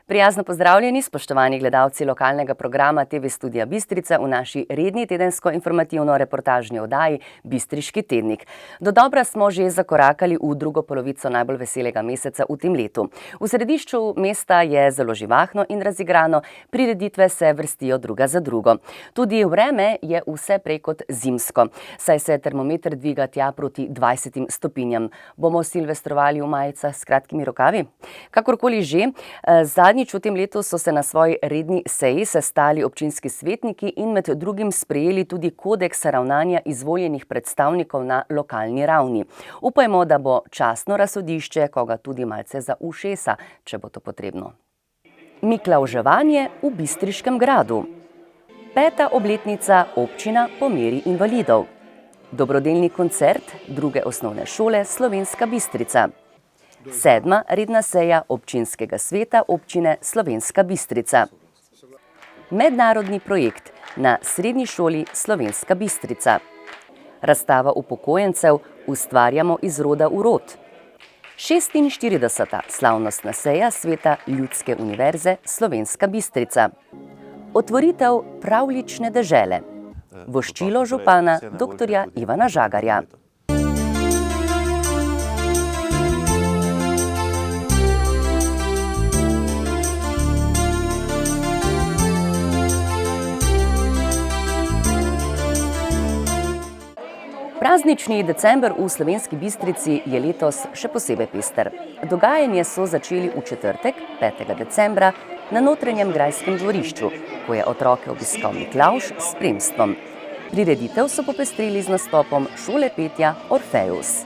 Prijazno pozdravljeni, spoštovani gledalci lokalnega programa TV Studia Bistrica v naši redni tedensko informativno-reportažni oddaji Bistriški tednik. Dodobra smo že zakorakali v drugo polovico najbolj veselega meseca v tem letu. V središču mesta je zelo živahno in razigrano, prireditve se vrstijo druga za drugo. Tudi vreme je vse prej kot zimsko, saj se termometer dviga tja proti 20 stopinjam. Bomo silvestrovali v majicah s kratkimi rokavi? Kakorkoli že, zadnjič v tem letu so se na svoji redni seji sestali občinski svetniki in med drugim sprejeli tudi kodeks ravnanja izvoljenih predstavnikov na lokalni ravni. Upajmo, da bo častno razsodišče koga tudi malce za ušesa, če bo to potrebno. Miklavževanje v Bistriškem gradu. 5. obletnica občina po meri invalidov. Dobrodelni koncert druge osnovne šole Slovenska Bistrica. 7. redna seja občinskega sveta občine Slovenska Bistrica. Mednarodni projekt na srednji šoli Slovenska Bistrica. Razstava upokojencev Ustvarjamo iz roda v rod. 46. slavnostna seja sveta Ljudske univerze Slovenska Bistrica. Otvoritev pravljične dežele. Voščilo župana dr. Ivana Žagarja. Praznični december v Slovenski Bistrici je letos še posebej pester. Dogajanje so začeli v četrtek, 5. decembra, na notranjem grajskem dvorišču, ko je otroke obiskal Miklavž s spremstvom. Prireditev so popestrili z nastopom šole petja Orfeus.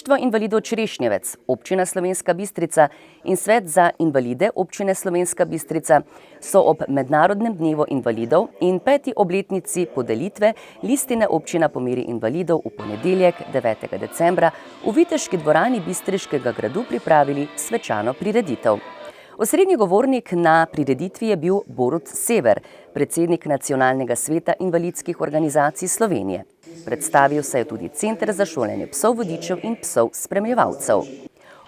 Društvo invalidov Črešnjevec, občina Slovenska Bistrica in Svet za invalide občine Slovenska Bistrica so ob Mednarodnem dnevu invalidov in 5. obletnici podelitve listine občina po meri invalidov v ponedeljek, 9. decembra, v Viteški dvorani Bistriškega gradu pripravili svečano prireditev. Osrednji govornik na prireditvi je bil Borut Sever, predsednik Nacionalnega sveta invalidskih organizacij Slovenije. Predstavil se je tudi Center za šolanje psov vodičev in psov spremljevalcev.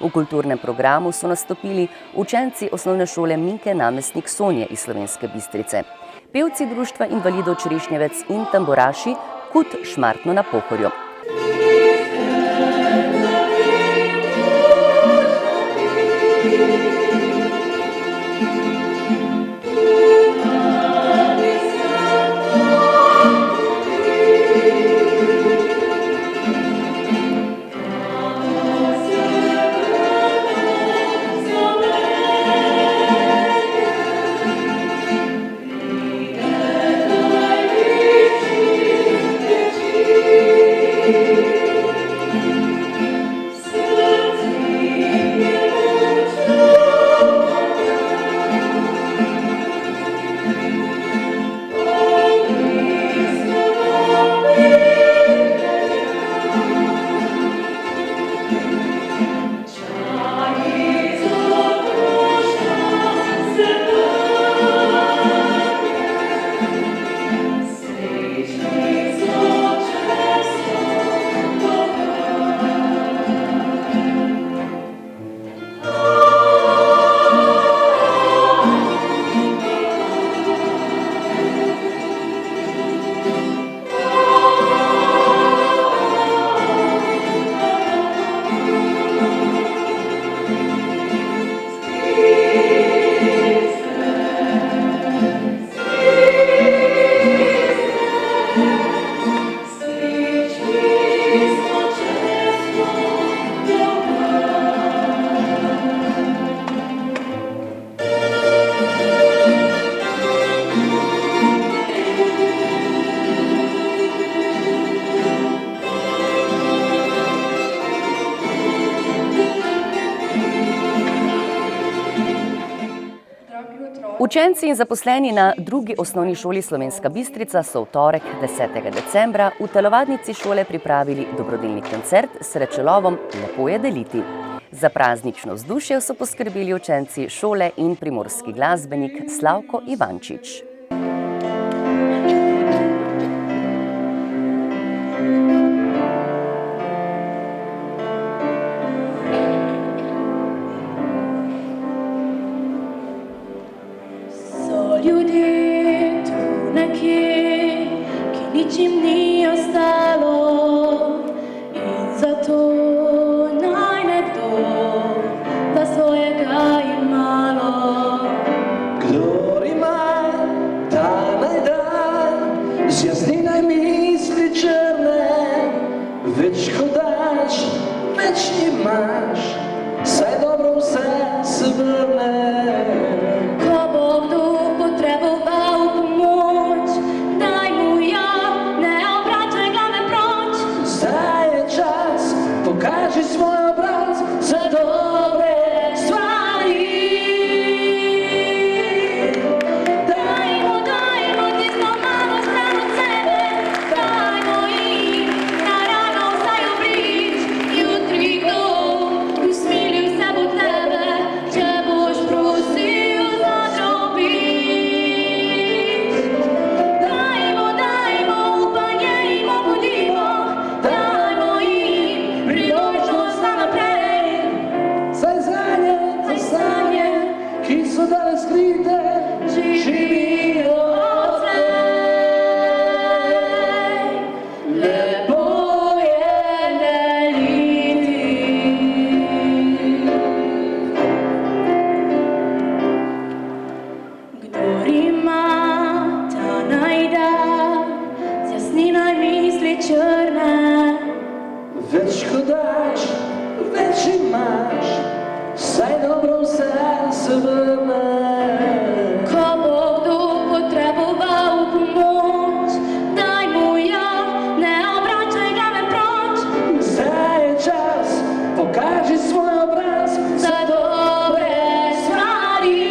V kulturnem programu so nastopili učenci osnovne šole Minke Namestnik Sonje iz Slovenske Bistrice, pevci Društva invalidov Črešnjevec in tamburaši Kut Šmartno na Pohorju. Učenci in zaposleni na drugi osnovni šoli Slovenska Bistrica so v torek, 10. decembra, v telovadnici šole pripravili dobrodelni koncert s srečelovom Lepo je deliti. Za praznično vzdušje so poskrbeli učenci šole in primorski glasbenik Slavko Ivančič. Ljudje tu nekje, ki ničim ni ostalo, in zato naj nekdo da svojega imalo. Kdor ima, ta naj da, zjasni naj misli črne, več ko daš, več imaš, saj dobro vse se vrne. Pokaži svoj obraz za dobre stvari. Dajmo tisto malo stran od sebe, dajmo jim naravno vsaj oblič. Jutri kdo usmilil se bo tebe, če boš prosil za drobiž. Dajmo upanje jim obudimo, dajmo jim priložnost za naprej. Saj sanje, ki so danes skrite, živijo odslej. Lepo je deliti. Kdor ima, ta naj da, zjasni naj misli črne. Več ko daš, več imaš, saj dobro vse se vrne. Ko bo kdo potreboval pomoč, daj mu jo, ne obračaj glave proč. Zdaj je čas, pokaži svoj obraz Za dobre stvari.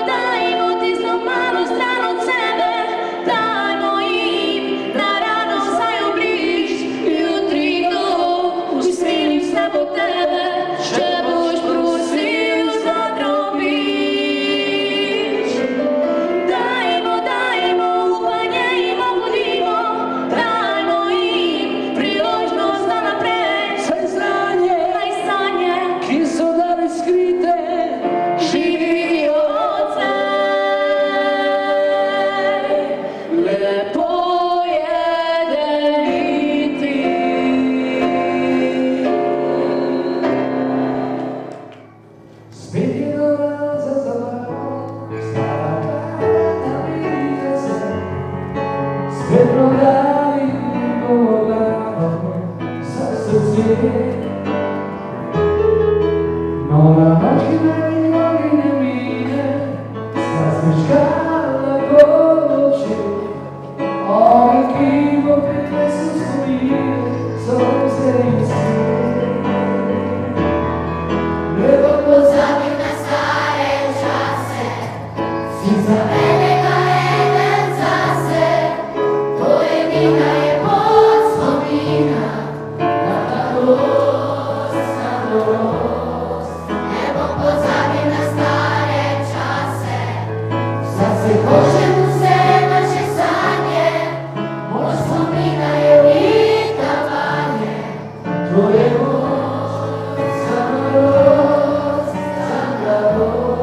Dajmo tisto malo stran od sebe, dajmo jim naravno vsaj obliž. Jutri kdo usmilil se bo tebe, če boš prosil za drobiž. Dajmo upanje jim obudimo, dajmo jim priložnost za naprej. Saj sanje, ki so danes skrite, Živijo odslej. Lepo je deliti. spet je nova za zabavo, stara karta vide se, spet prodali njegovo glavo za srce. Nova noč, ki naj nikoli ne mine, sta smiškala po noči, ogenj, ki bo prinesel spomine, so vse iste. Ne bom pozabil na stare čase, si za enega eden zase, to edina je pot spomina na mladost, na norost. Ne bom pozabil na stare čase, zase hočem vse naše sanje, moč spomina je vita vanje, to je moč za norost, za mladost.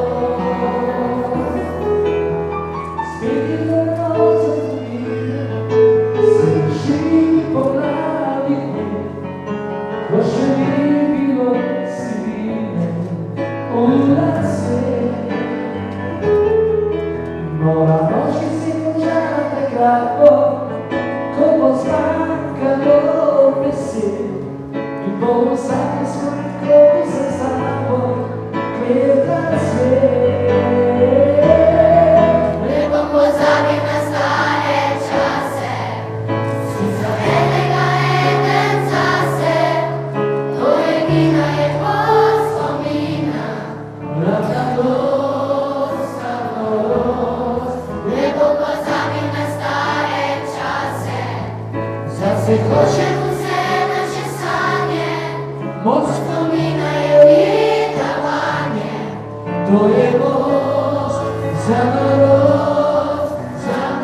Spet je noč za spomine, se drži pomladi dni, ko še ni bilo sivine v lase. Nova noč, ki si končala takrat bo, ko bo zmanjkalo besed, in bo vsake svoj krog za sabo gledal svet. Ne bom pozabil na stare čase, si za enega eden zase, to edina je pot spomina hoče vse naše sanje, most, spominajo letavanje. to je most za narod, za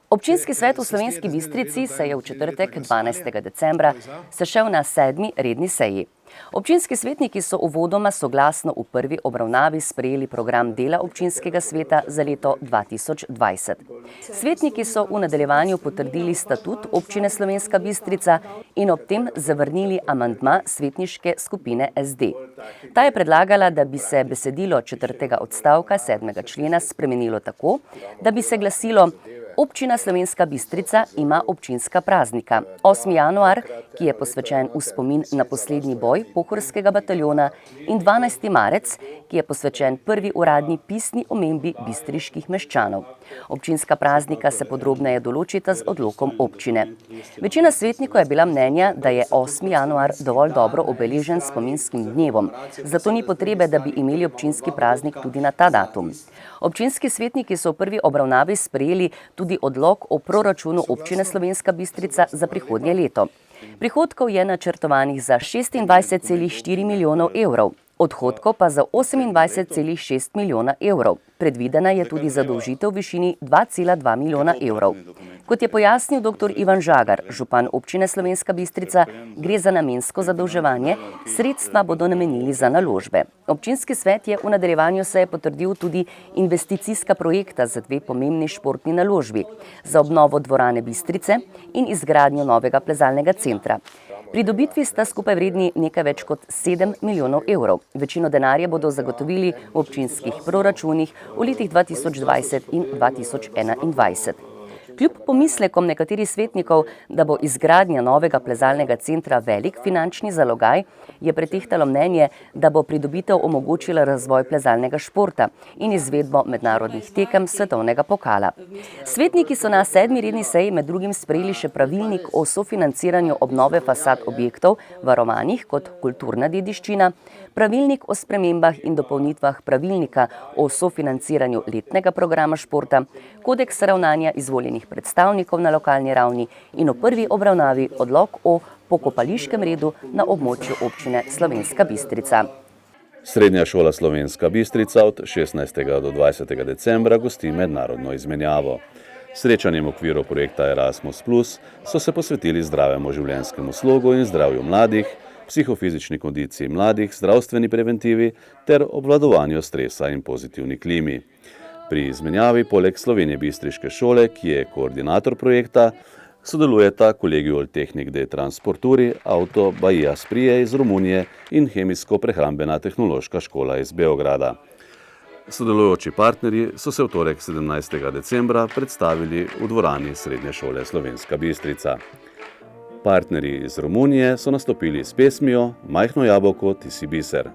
Občinski svet v Slovenski Bistrici se je v četrtek, 12. decembra, sešel na 7. redni seji. Občinski svetniki so uvodoma soglasno v prvi obravnavi sprejeli program dela občinskega sveta za leto 2020. Svetniki so v nadaljevanju potrdili statut občine Slovenska Bistrica in ob tem zavrnili amandma svetniške skupine SD. Ta je predlagala, da bi se besedilo 4. odstavka 7. člena spremenilo tako, da bi se glasilo: Občina Slovenska Bistrica ima občinska praznika. 8. januar, ki je posvečen v spomin na poslednji boj Pohorskega bataljona, in 12. marec, ki je posvečen prvi uradni pisni omembi bistriških meščanov. Občinska praznika se podrobneje določita z odlokom občine. Večina svetnikov je bila mnenja, da je 8. januar dovolj dobro obeležen s spominskim dnevom, zato ni potrebe, da bi imeli občinski praznik tudi na ta datum. Občinski svetniki so v prvi obravnavi sprejeli tudi odlok o proračunu občine Slovenska Bistrica za prihodnje leto. Prihodkov je načrtovanih za 26,4 milijonov evrov, odhodkov pa za 28,6 milijona evrov. Predvidena je tudi zadolžitev v višini 2,2 milijona evrov. Kot je pojasnil dr. Ivan Žagar, župan občine Slovenska Bistrica, gre za namensko zadolževanje, sredstva bodo namenili za naložbe. Občinski svet je v nadaljevanju seje potrdil tudi investicijska projekta za 2 pomembni športni naložbi, za obnovo dvorane Bistrice in izgradnjo novega plezalnega centra. Pridobitvi sta skupaj vredni nekaj več kot 7 milijonov evrov. Večino denarja bodo zagotovili v občinskih proračunih v letih 2020 in 2021. Kljub pomislekom nekaterih svetnikov, da bo izgradnja novega plezalnega centra velik finančni zalogaj, je pretehtalo mnenje, da bo pridobitev omogočila razvoj plezalnega športa in izvedbo mednarodnih tekem svetovnega pokala. Svetniki so na 7. redni seji med drugim sprejeli še pravilnik o sofinanciranju obnove fasad objektov, varovanih kot kulturna dediščina, pravilnik o spremembah in dopolnitvah pravilnika o sofinanciranju letnega programa športa, kodeks ravnanja izvoljenih predstavnikov na lokalni ravni in v prvi obravnavi odlok o pokopališkem redu na območju občine Slovenska Bistrica. Srednja šola Slovenska Bistrica od 16. do 20. decembra gosti mednarodno izmenjavo. Srečanjem v okviru projekta Erasmus Plus so se posvetili zdravemu življenjskemu slogu in zdravju mladih, psihofizični kondiciji mladih, zdravstveni preventivi ter obvladovanju stresa in pozitivni klimi. Pri izmenjavi poleg Slovenije Bistriške šole, ki je koordinator projekta, sodelujeta Collegiul Tehnic de Transporturi, Auto Bahia Sprije iz Romunije in Hemijsko-prehrambena tehnološka škola iz Beograda. Sodelujoči partnerji so se v torek 17. decembra predstavili v dvorani Srednje šole Slovenska Bistrica. Partnerji iz Romunije so nastopili s pesmijo Majhno jabolko, ti si biser.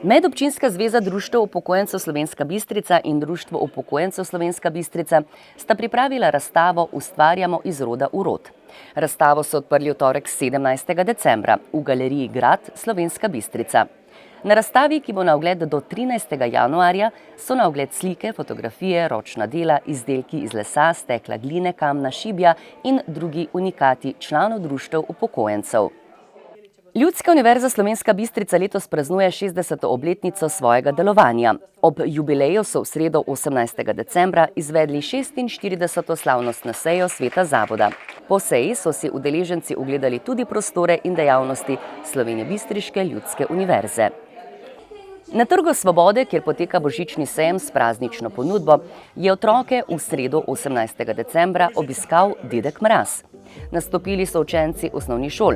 Medobčinska zveza društev upokojencev Slovenska Bistrica in Društvo upokojencev Slovenska Bistrica sta pripravila razstavo Ustvarjamo iz roda v rod. Razstavo so odprli v torek 17. decembra v galeriji Grad Slovenska Bistrica. Na razstavi, ki bo na ogled do 13. januarja, so na ogled slike, fotografije, ročna dela, izdelki iz lesa, stekla, gline, kamna, šibja in drugi unikati članov društev upokojencev. Ljudska univerza Slovenska Bistrica letos praznuje 60. obletnico svojega delovanja. Ob jubileju so v sredo 18. decembra izvedli 46. slavnostno sejo sveta zavoda. Po seji so si udeleženci ogledali tudi prostore in dejavnosti Slovenjebistriške ljudske univerze. Na Trgu Svobode, kjer poteka božični sejem s praznično ponudbo, je otroke v sredo 18. decembra obiskal Dedek Mraz. Nastopili so učenci osnovnih šol.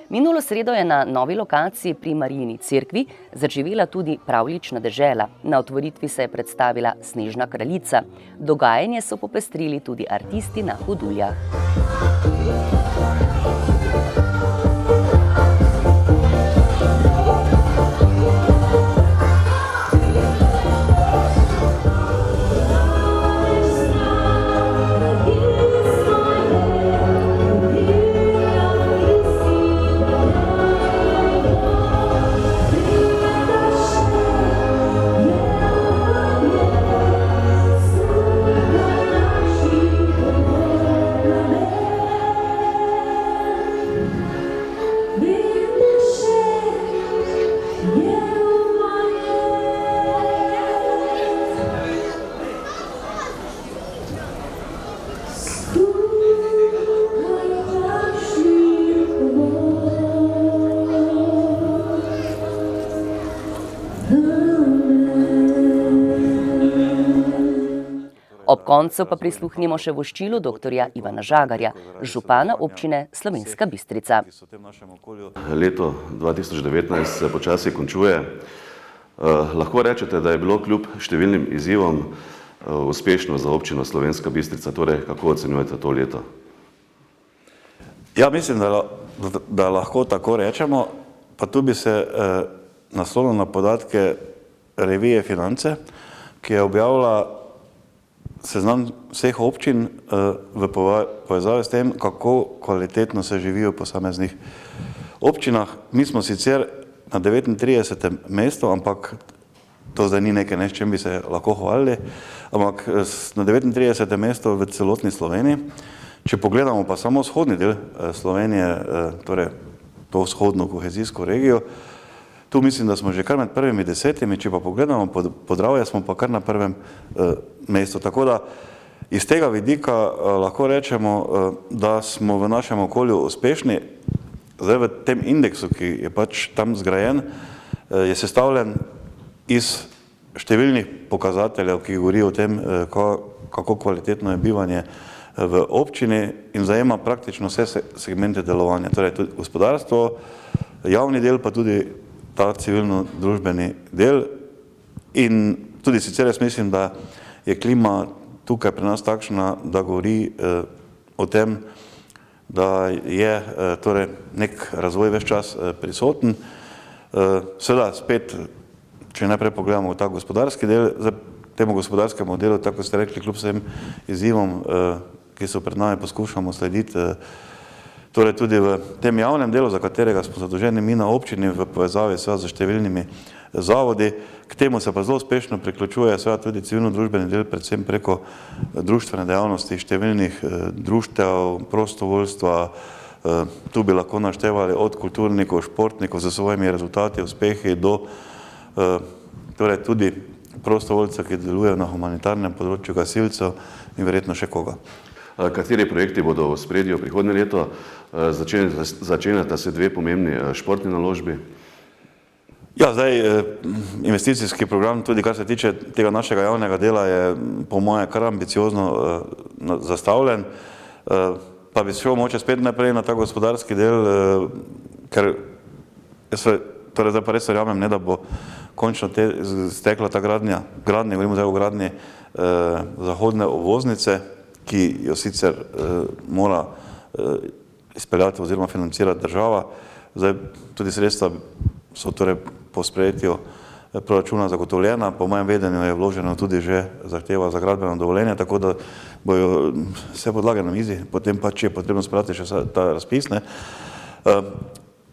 Minulo sredo je na novi lokaciji pri Marijini cerkvi zaživela tudi pravljična dežela. Na otvoritvi se je predstavila Snežna kraljica. Dogajanje so popestrili tudi artisti na hoduljah. Ob koncu pa prisluhnimo še voščilu dr. Ivana Žagarja, župana občine Slovenska Bistrica. Leto 2019 se počasi končuje. Lahko rečete, da je bilo kljub številnim izzivom uspešno za občino Slovenska Bistrica. Torej, kako ocenjujete to leto? Ja, mislim, da lahko tako rečemo, pa tu bi se naslonil na podatke revije Finance, ki je objavila seznam vseh občin v povezavi s tem, kako kvalitetno se živijo v posameznih občinah. Mi smo sicer na 39. mestu, ampak to zdaj ni nekaj, s čem bi se lahko hvalili, ampak na 39. mestu v celotni Sloveniji. Če pogledamo pa samo vzhodni del Slovenije, torej to vzhodno kohezijsko regijo, tu mislim, da smo že kar med prvimi 10, če pa pogledamo Podravje, smo pa kar na prvem mestu. Tako da iz tega vidika lahko rečemo, da smo v našem okolju uspešni. Zdaj v tem indeksu, ki je pač tam zgrajen, je sestavljen iz številnih pokazateljev, ki govorijo o tem, kako kvalitetno je bivanje v občini in zajema praktično vse segmente delovanja. Torej tudi gospodarstvo, javni del, pa tudi ta civilno-družbeni del. In tudi sicer jaz mislim, da je klima tukaj pri nas takšna, da govori o tem, da je torej nek razvoj ves čas prisoten. Seveda spet, če najprej pogledamo ta gospodarski del, temu gospodarskemu delu, tako ste rekli, kljub vsem izzivom, ki so pred nami, poskušamo slediti torej tudi v tem javnem delu, za katerega smo zadolženi mi na občini v povezavi s številnimi zavodi. K temu se pa zelo uspešno priključuje tudi civilno-družbeni del, predvsem preko društvene dejavnosti, številnih društev, prostovoljstva. Tu bi lahko naštevali od kulturnikov, športnikov z svojimi rezultati, uspehi do torej tudi prostovoljcev, ki delujejo na humanitarnem področju, gasilcev in verjetno še koga. Kateri projekti bodo v ospredju prihodnje leto? Začenjata se dve pomembni športni naložbi. Ja, zdaj investicijski program, tudi kar se tiče tega našega javnega dela, je po moje kar ambiciozno zastavljen. Pa bi šel mogoče spet naprej na ta gospodarski del, ker torej zdaj pa res verjamem, ne da bo končno stekla ta gradnja, govorimo zdaj o gradnji zahodne obvoznice, ki jo sicer mora izpeljati oziroma financirati država. Zdaj tudi sredstva so torej po sprejetju proračuna zagotovljena, po mojem vedenju je vloženo tudi že zahteva za gradbeno dovoljenje, tako da bojo vse podlage na mizi, potem pa, če je potrebno sprati še ta razpis.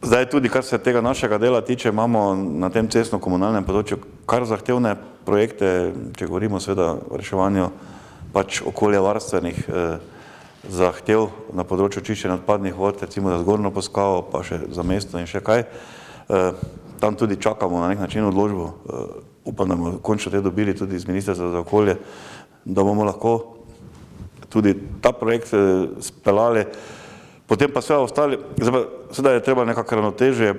Zdaj tudi, kar se tega našega dela tiče, imamo na tem cestno-komunalnem področju kar zahtevne projekte, če govorimo seveda o reševanju pač okoljevarstvenih zahtev na področju čiščenja odpadnih vod, recimo za Zgornjo Poskavo, pa še za mesto in še kaj. Tam tudi čakamo na nek način odložbo, upam, da bomo končno te dobili tudi iz Ministrstva za okolje, da bomo lahko tudi ta projekt speljali. Potem pa sve ostali, sedaj je treba nekako ravnotežje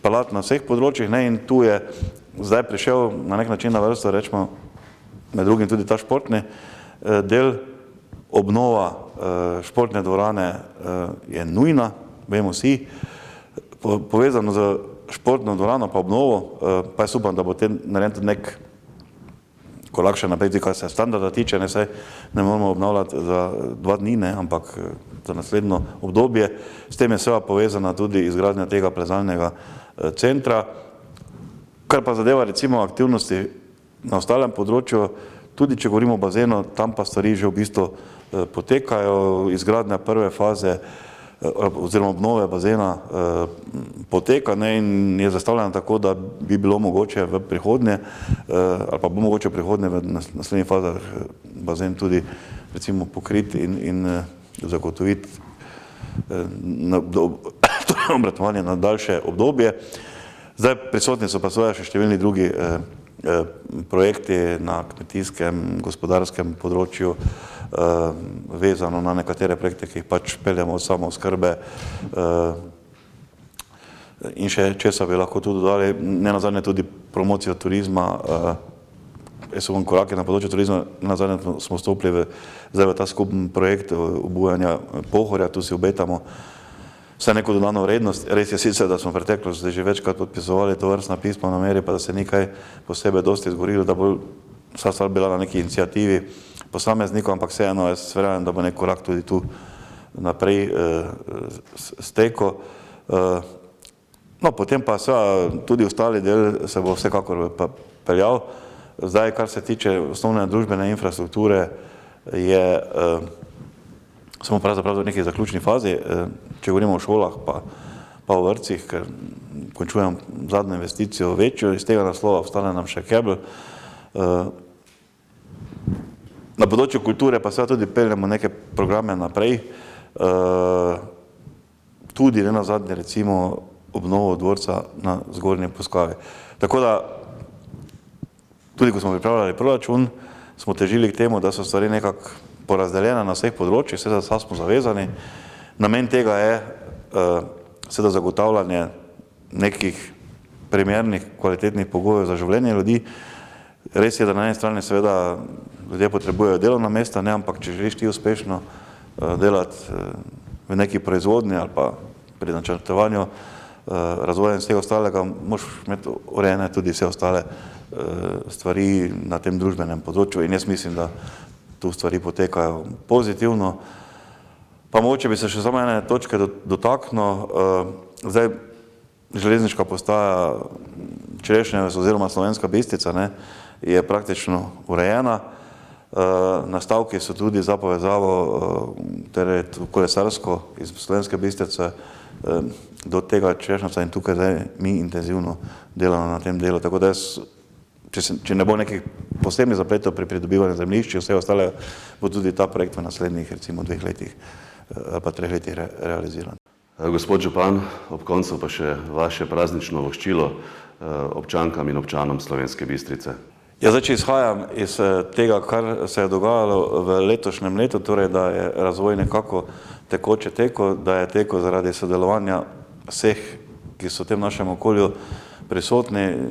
peljati na vseh področjih, in tu je zdaj prišel na nek način na vrsto, rečemo, med drugim tudi ta športni del. Obnova športne dvorane je nujna, vemo vsi, povezano z športno dvorano pa obnovo, pa jaz upam, da bo narejen tudi nek korak še naprej, kar se standarda tiče, saj ne moramo obnavljati za 2 dni, ampak za naslednjo obdobje. S tem je seveda povezana tudi izgradnja tega plezalnega centra. Kar pa zadeva recimo aktivnosti na ostalem področju, tudi če govorimo o bazenu, tam pa stvari že v bistvu potekajo, izgradnja prve faze oziroma obnove bazena poteka in je zastavljena tako, da bi bilo mogoče v prihodnje, ali pa bo mogoče v prihodnje v naslednjih fazah bazen tudi recimo pokriti in zagotoviti obratovanje na daljše obdobje. Zdaj prisotni so pa seveda še številni drugi projekti na kmetijskem, gospodarskem področju, vezano na nekatere projekte, ki jih pač peljemo od samooskrbe in še česa bi lahko tudi dodali, ne nazadnje tudi promocijo turizma. Jaz so korake na področju turizma, nazadnje smo vstopili v ta skupen projekt obujanja Pohorja, tu si obetamo vse neko dodano vrednost. Res je sicer, da smo v preteklosti že večkrat podpisovali to vrstna pisma o nameri, pa da se nekaj posebej dosti zgorilo, da bo vsa stvar bila na neki iniciativi posameznikov, ampak vseeno jaz verjamem, da bo nek korak tudi tu naprej stekel. No, potem pa seveda tudi ostali del se bo vsekakor peljal. Zdaj, kar se tiče osnovne družbene infrastrukture, smo pravzaprav v neki zaključni fazi, če govorimo o šolah pa o vrtcih, ker končujem zadnjo investicijo večjo, iz tega naslova ostane nam še kebel. Na področju kulture pa seveda tudi peljemo neke programe naprej, tudi ne nazadnje recimo obnovo dvorca na Zgornji Poskavi. Tako da, tudi ko smo pripravljali proračun, smo težili k temu, da so stvari nekako porazdeljene na vseh področjih, seveda smo zavezani. Namen tega je seveda zagotavljanje nekih primernih, kvalitetnih pogojev za življenje ljudi. Res je, da na eni strani seveda ljudje potrebujejo delovna mesta, ne, ampak če želiš ti uspešno delati v neki proizvodnji ali pa pri načrtovanju razvoja in vsega ostalega, moraš imeti urejene tudi vse ostale stvari na tem družbenem področju in jaz mislim, da tu stvari potekajo pozitivno. Pa mogoče bi se še samo ene točke dotaknil. Zdaj, železniška postaja Črešnjevec oziroma Slovenska Bistrica je praktično urejena. Nastavki so tudi za povezavo, torej kolesarsko iz Slovenske Bistrice do tega Črešnjevca in tukaj zdaj mi intenzivno delamo na tem delu. Tako da jaz, če ne bo nekih posebnih zapletov pri pridobivanju zemljišč in vse ostale, bo tudi ta projekt v naslednjih recimo 2 letih ali pa 3 letih realiziran. Gospod župan, ob koncu pa še vaše praznično voščilo občankam in občanom Slovenske Bistrice. Ja, zdaj, če izhajam iz tega, kar se je dogajalo v letošnjem letu, torej, da je razvoj nekako tekoče teko, da je teko zaradi sodelovanja vseh, ki so v tem našem okolju prisotni.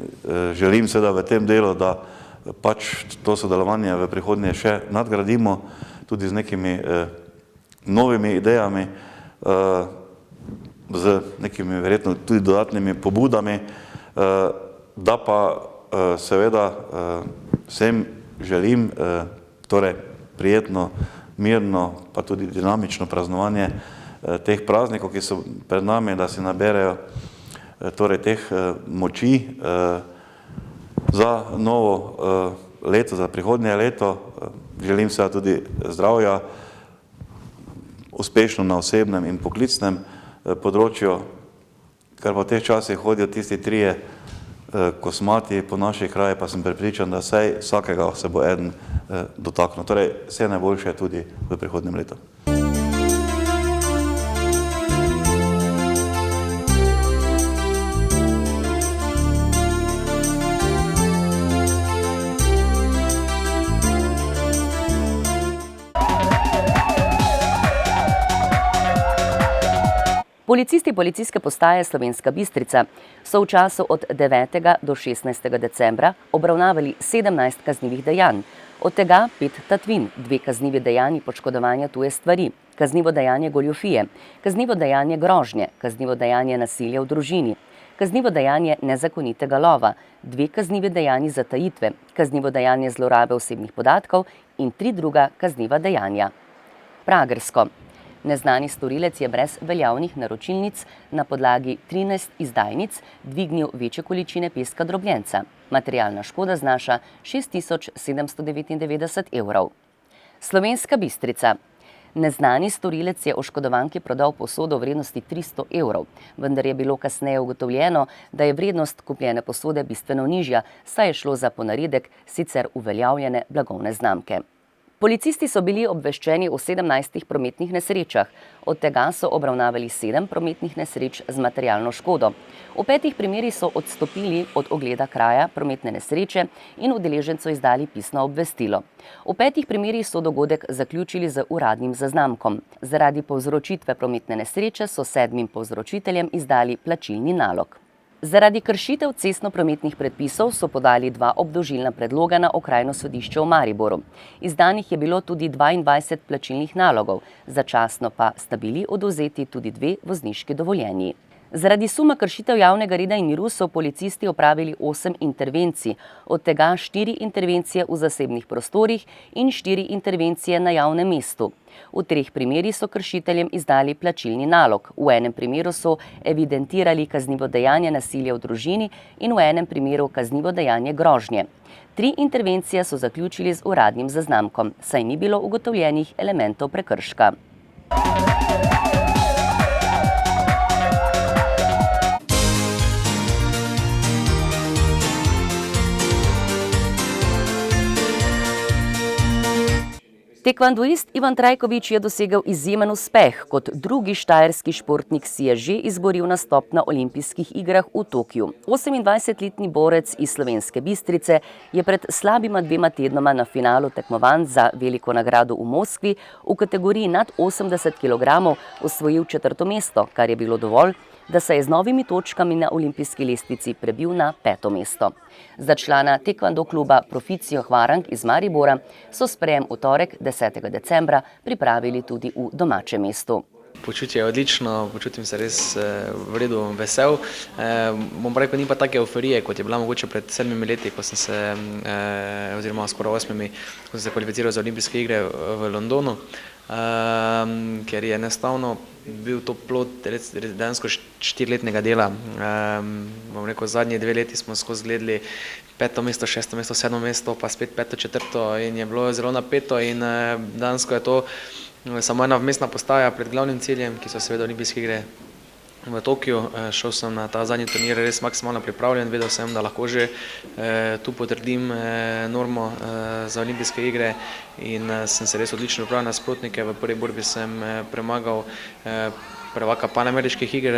Želim seveda v tem delu, da pač to sodelovanje v prihodnje še nadgradimo, tudi z nekimi novimi idejami, z nekimi verjetno tudi dodatnimi pobudami, da pa seveda vsem želim torej prijetno, mirno, pa tudi dinamično praznovanje teh praznikov, ki so pred nami, da si naberejo torej teh moči za novo leto, za prihodnje leto. Želim seveda tudi zdravja, uspešno na osebnem in poklicnem področju, kar pa v teh časih hodijo tisti 3 kosmati po naših krajih, pa sem prepričan, da vsakega se bo eden dotaknil. Torej, vse najboljše tudi v prihodnjem letu. Policisti Policijske postaje Slovenska Bistrica so v času od 9. do 16. decembra obravnavali 17 kaznivih dejanj, od tega 5 tatvin, 2 kaznivi dejanji poškodovanja tuje stvari, kaznivo dejanje goljufije, kaznivo dejanje grožnje, kaznivo dejanje nasilja v družini, kaznivo dejanje nezakonitega lova, 2 kaznivi dejanji zatajitve, kaznivo dejanje zlorabe osebnih podatkov in 3 druga kazniva dejanja. Pragersko. Neznani storilec je brez veljavnih naročilnic na podlagi 13 izdajnic dvignil večje količine peska drobljenca. Materialna škoda znaša 6799 evrov. Slovenska Bistrica. Neznani storilec je oškodovanki prodal posodo v vrednosti 300 evrov, vendar je bilo kasneje ugotovljeno, da je vrednost kupljene posode bistveno nižja, saj je šlo za ponaredek sicer uveljavljene blagovne znamke. Policisti so bili obveščeni o 17 prometnih nesrečah, od tega so obravnavali 7 prometnih nesreč z materialno škodo. V 5 primerih so odstopili od ogleda kraja prometne nesreče in udeležencu izdali pisno obvestilo. V 5 primerih so dogodek zaključili z uradnim zaznamkom. Zaradi povzročitve prometne nesreče so 7 povzročiteljem izdali plačilni nalog. Zaradi kršitev cestno-prometnih predpisov so podali 2 obdolžilna predloga na Okrajno sodišče v Mariboru. Izdanih je bilo tudi 22 plačilnih nalogov, začasno pa sta bili odvzeti tudi 2 vozniški dovoljenji. Zaradi suma kršitev javnega reda in miru so policisti opravili 8 intervencij, od tega 4 intervencije v zasebnih prostorih in 4 intervencije na javnem mestu. V 3 primerih so kršiteljem izdali plačilni nalog. V enem primeru so evidentirali kaznivo dejanje nasilja v družini in v enem primeru kaznivo dejanje grožnje. 3 intervencije so zaključili z uradnim zaznamkom, saj ni bilo ugotovljenih elementov prekrška. Tekvandoist Ivan Trajkovič je dosegel izjemen uspeh. Kot drugi štajerski športnik si je že izboril nastop na olimpijskih igrah v Tokiu. 28-letni borec iz Slovenske Bistrice je pred slabima 2 tednoma na finalu tekmovanj za veliko nagrado v Moskvi v kategoriji nad 80 kg osvojil 4. mesto, kar je bilo dovolj, da se je z novimi točkami na olimpijski lestvici prebil na 5. mesto. Za člana tekvando kluba Proficio Hvarang iz Maribora so sprejem v torek 10. decembra pripravili tudi v domačem mestu. Počutje je odlično, počutim se res v redu, vesel. Bom rekel, ni pa take euforije, kot je bila mogoče pred 7 leti, ko sem se, oziroma skoraj 8, ko sem se kvalificiral za olimpijske igre v Londonu, ker je enostavno bil to plod dejansko 4-letnega dela. Bom rekel, zadnji 2 leti smo skozi gledali 5. mesto, 6. mesto, 7. mesto, pa spet 5., 4. in je bilo zelo napeto in dejansko je to samo ena vmesna postaja pred glavnim ciljem, ki so seveda olimpijske igre v Tokiu. Šel sem na ta zadnji turnir res maksimalno pripravljen, vedel sem, da lahko že tu potrdim normo za olimpijske igre in sem se res odlično pripravil na nasprotnike. V prvi borbi sem premagal prvaka panameriških iger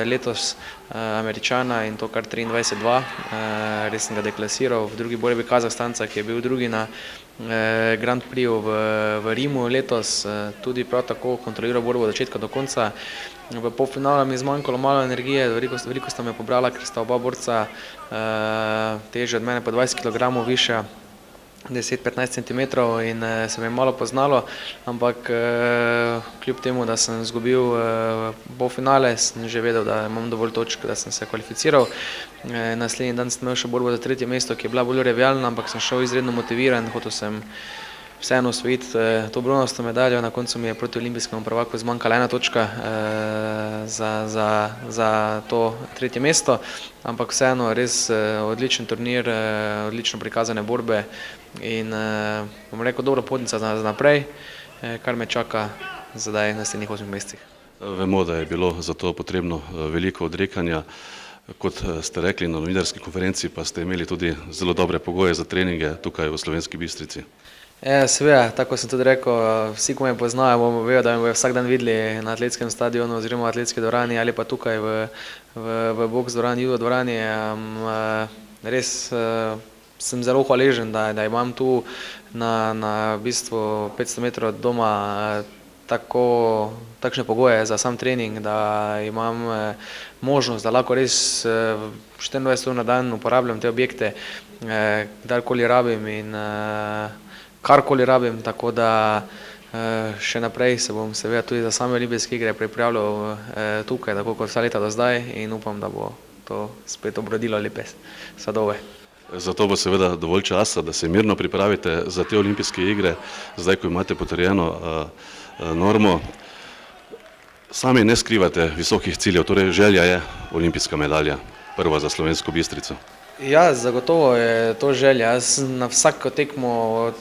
letos, Američana, in to kar 23:2. Res sem ga deklasiral. V drugi borbi Kazahstanca, ki je bil drugi na Grand Prixu v Rimu letos, tudi prav tako kontroliral borbo od začetka do konca. V polfinalu mi je zmanjkalo malo energije, veliko sta me pobrala, ker sta oba borca težja od mene po 20 kg višja, 10-15 cm, in se me je malo poznalo, ampak kljub temu, da sem izgubil polfinale, sem že vedel, da imam dovolj točk, da sem se kvalificiral. Naslednji dan sem imel še borbo za 3. mesto, ki je bila bolj revijalna, ampak sem šel izredno motiviran, hotel sem vseeno osvojiti to bronasto medaljo. Na koncu mi je proti olimpijskemu prvaku zmanjkala 1 točka za to 3. mesto, ampak vseeno res odličen turnir, odlično prikazane borbe in bom rekel, dobra potnica za naprej, kar me čaka zdaj v naslednjih 8 mesecih. Vemo, da je bilo za to potrebno veliko odrekanja. Kot ste rekli na novinarski konferenci, pa ste imeli tudi zelo dobre pogoje za treninge tukaj v Slovenski Bistrici. Seveda, tako sem tudi rekel, vsi, ko me poznajo, bomo vejo, da me bojo vsak dan videli na atletskem stadionu oziroma v atletski dvorani ali pa tukaj v boks dvorani, judo dvorani. Res sem zelo hvaležen, da imam tu na bistvu 500 metrov od doma takšne pogoje za sam trening, da imam možnost, da lahko res 24 ur na dan uporabljam te objekte, kdarkoli rabim in karkoli rabim, tako da še naprej se bom seveda tudi za same olimpijske igre pripravljal tukaj, tako kot vsa leta do zdaj, in upam, da bo to spet obrodilo lepe sadove. Zato bo seveda dovolj časa, da se mirno pripravite za te olimpijske igre, zdaj, ko imate potrjeno normo. Sami ne skrivate visokih ciljev, torej želja je olimpijska medalja, prva za Slovensko Bistrico. Ja, zagotovo je to želja. Jaz na vsako tekmo,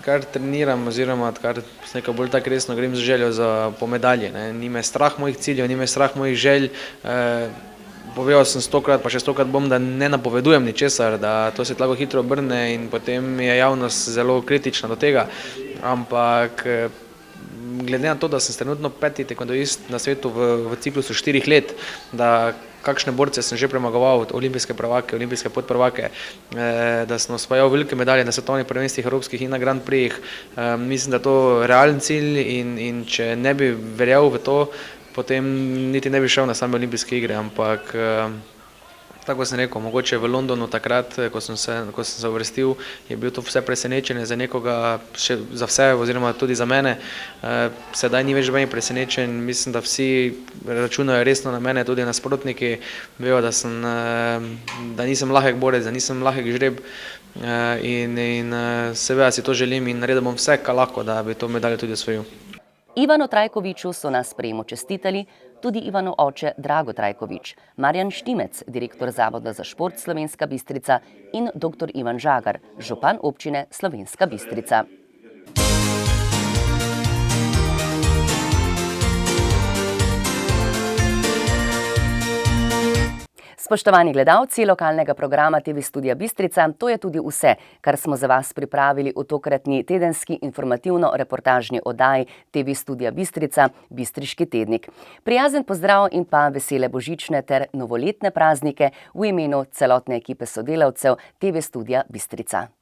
kar treniram oziroma kar nekaj bolj tako resno grem z željo po medalji. Ni me strah mojih ciljev, ni me strah mojih želj. Povedal sem 100-krat, pa še 100-krat bom, da ne napovedujem ničesar, da to se lahko hitro obrne in potem je javnost zelo kritična do tega. Ampak glede na to, da sem trenutno 5. tekvandoist na svetu v ciklusu 4 let, da kakšne borce sem že premagoval, olimpijske prvake, olimpijske podprvake, da sem osvajal velike medalje na svetovnih prvenstvih evropskih in na Grand Prixih, mislim, da je to realen cilj in če ne bi verjel v to, potem niti ne bi šel na same olimpijske igre, ampak Tako sem rekel, mogoče v Londonu takrat, ko sem se uvrstil, je bil to vse presenečenje za nekoga, še za vse oziroma tudi za mene. Sedaj ni več meni presenečen, mislim, da vsi računajo resno na mene, tudi nasprotniki, vejo, da nisem lahek borec, da nisem lahek žreb in seveda si to želim in naredil bom vse, kar lahko, da bi to medaljo tudi osvojil. Ivanu Trajkoviču so na sprejemu čestitali tudi Ivanov oče Drago Trajkovič, Marjan Štimec, direktor Zavoda za šport Slovenska Bistrica in dr. Ivan Žagar, župan občine Slovenska Bistrica. Spoštovani gledalci lokalnega programa TV Studia Bistrica, to je tudi vse, kar smo za vas pripravili v tokratni tedenski informativno-reportažni oddaji TV Studia Bistrica Bistriški tednik. Prijazen pozdrav in pa vesele božične ter novoletne praznike v imenu celotne ekipe sodelavcev TV Studia Bistrica.